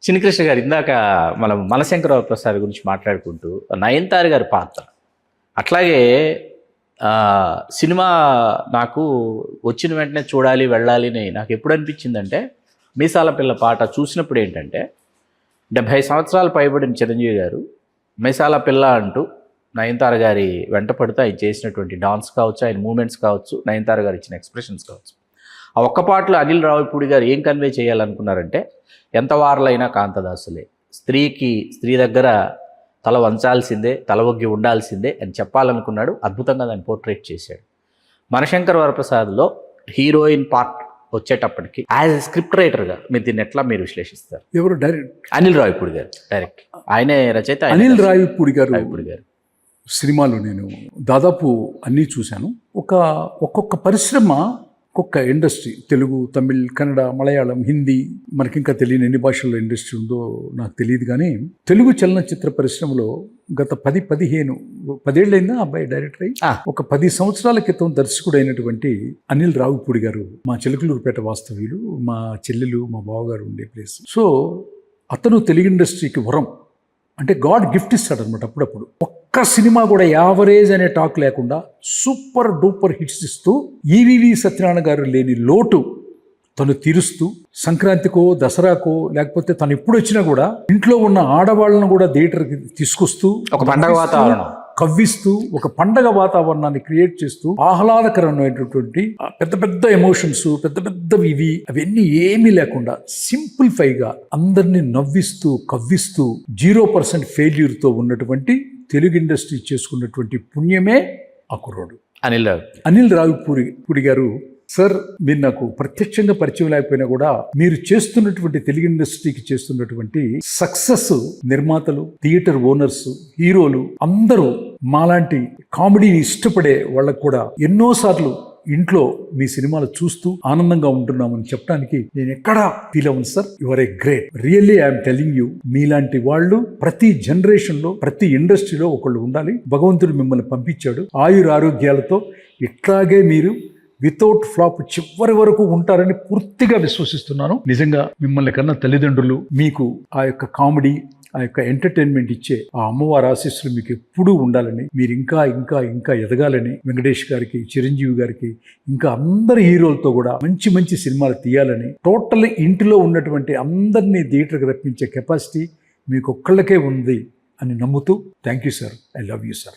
చిన్నకృష్ణ గారు ఇందాక మనం మనశంకరరావు ప్రసాద్ గురించి మాట్లాడుకుంటూ నయనతార గారి పాత్ర అట్లాగే సినిమా నాకు వచ్చిన వెంటనే చూడాలి వెళ్ళాలి అని నాకు ఎప్పుడు అనిపించిందంటే మీసాల పిల్ల పాట చూసినప్పుడు ఏంటంటే 70 సంవత్సరాలు పైబడిన చిరంజీవి గారు మీసాల పిల్ల అంటూ నయనతార గారి వెంట పడుతూ ఆయన చేసినటువంటి డాన్స్ కావచ్చు, ఆయన మూమెంట్స్ కావచ్చు, నయనతార గారు ఇచ్చిన ఎక్స్ప్రెషన్స్ కావచ్చు, ఆ ఒక్క పాటలో అనిల్ రావిపూడి గారు ఏం కన్వే చేయాలనుకున్నారంటే ఎంత వారలైనా కాంతదాసులే, స్త్రీ దగ్గర తల వంచాల్సిందే, తల ఒగ్గి ఉండాల్సిందే అని చెప్పాలనుకున్నాడు. అద్భుతంగా దాన్ని పోర్ట్రేట్ చేశాడు. మనశంకర్ వరప్రసాద్లో హీరోయిన్ పార్ట్ వచ్చేటప్పటికి యాజ్ ఎ స్క్రిప్ట్ రైటర్గా మీరు దీన్ని ఎట్లా మీరు విశ్లేషిస్తారు? ఎవరు డైరెక్ట్? అనిల్ రావిపూడి గారు డైరెక్ట్. ఆయనే రచయిత. అనిల్ రావిపూడి గారు సినిమాలు నేను దాదాపు అన్నీ చూశాను. ఒక్కొక్క పరిశ్రమ, ఒక్కొక్క ఇండస్ట్రీ, తెలుగు, తమిళ్, కన్నడ, మలయాళం, హిందీ, మనకింకా తెలియని ఎన్ని భాషల్లో ఇండస్ట్రీ ఉందో నాకు తెలియదు. కానీ తెలుగు చలనచిత్ర పరిశ్రమలో గత 10 ఏళ్ళైందా అబ్బాయి డైరెక్టర్ అయ్యి? ఒక 10 సంవత్సరాల క్రితం దర్శకుడు అయినటువంటి అనిల్ రావిపూడి గారు మా చిలకలూరుపేట వాస్తవ్యులు, మా చెల్లెలు, మా బావగారు ఉండే ప్లేస్. సో అతను తెలుగు ఇండస్ట్రీకి వరం అంటే గాడ్ గిఫ్ట్ ఇస్తాడు అనమాట. అప్పుడప్పుడు ఒక్క సినిమా కూడా యావరేజ్ అనే టాక్ లేకుండా సూపర్ డూపర్ హిట్స్ ఇస్తూ ఈవీవి సత్యనారాయణ గారు లేని లోటు తను తీరుస్తూ, సంక్రాంతికో దసరాకో లేకపోతే తను ఎప్పుడు వచ్చినా కూడా ఇంట్లో ఉన్న ఆడవాళ్ళను కూడా థియేటర్కి తీసుకొస్తూ ఒక పండగ వాతావరణం కవ్విస్తూ, ఒక పండగ వాతావరణాన్ని క్రియేట్ చేస్తూ, ఆహ్లాదకరమైనటువంటి పెద్ద పెద్ద ఎమోషన్స్, పెద్దవి అవన్నీ ఏమీ లేకుండా సింప్లిఫైగా అందరినీ నవ్విస్తూ కవ్విస్తూ 0% ఫెయిల్యూర్తో ఉన్నటువంటి తెలుగు ఇండస్ట్రీ చేసుకున్నటువంటి పుణ్యమే ఆ కుర్రోడు అనిల్ రావిపూడి గారు. సార్, మీరు నాకు ప్రత్యక్షంగా పరిచయం లేకపోయినా కూడా మీరు చేస్తున్నటువంటి తెలుగు ఇండస్ట్రీకి చేస్తున్నటువంటి సక్సెస్, నిర్మాతలు, థియేటర్ ఓనర్స్, హీరోలు అందరూ మాలాంటి కామెడీని ఇష్టపడే వాళ్ళకు కూడా ఎన్నోసార్లు ఇంట్లో మీ సినిమాలు చూస్తూ ఆనందంగా ఉంటున్నామని చెప్పడానికి నేను ఎక్కడా ఫీల్ అవ్వను sir. You are a great. Really I'm telling you, మీలాంటి వాళ్ళు ప్రతి జనరేషన్ లో, ప్రతి ఇండస్ట్రీలో ఒకళ్ళు ఉండాలి. భగవంతుడు మిమ్మల్ని పంపించాడు. ఆయురారోగ్యాలతో ఇట్లాగే మీరు వితౌట్ ఫ్లాప్ చివరి వరకు ఉంటారని పూర్తిగా విశ్వసిస్తున్నాను. నిజంగా మిమ్మల్ని కన్నా తల్లిదండ్రులు మీకు ఆ యొక్క కామెడీ, ఆ యొక్క ఎంటర్టైన్మెంట్ ఇచ్చే ఆ అమ్మవారి ఆశీస్సులు మీకు ఎప్పుడూ ఉండాలని, మీరు ఇంకా ఇంకా ఇంకా ఎదగాలని, వెంకటేష్ గారికి, చిరంజీవి గారికి, ఇంకా అందరి హీరోలతో కూడా మంచి మంచి సినిమాలు తీయాలని, టోటల్ ఇంటిలో ఉన్నటువంటి అందరినీ థియేటర్కి రప్పించే కెపాసిటీ మీకు ఒక్కళ్ళకే ఉంది అని నమ్ముతూ, thank you sir. I love you sir.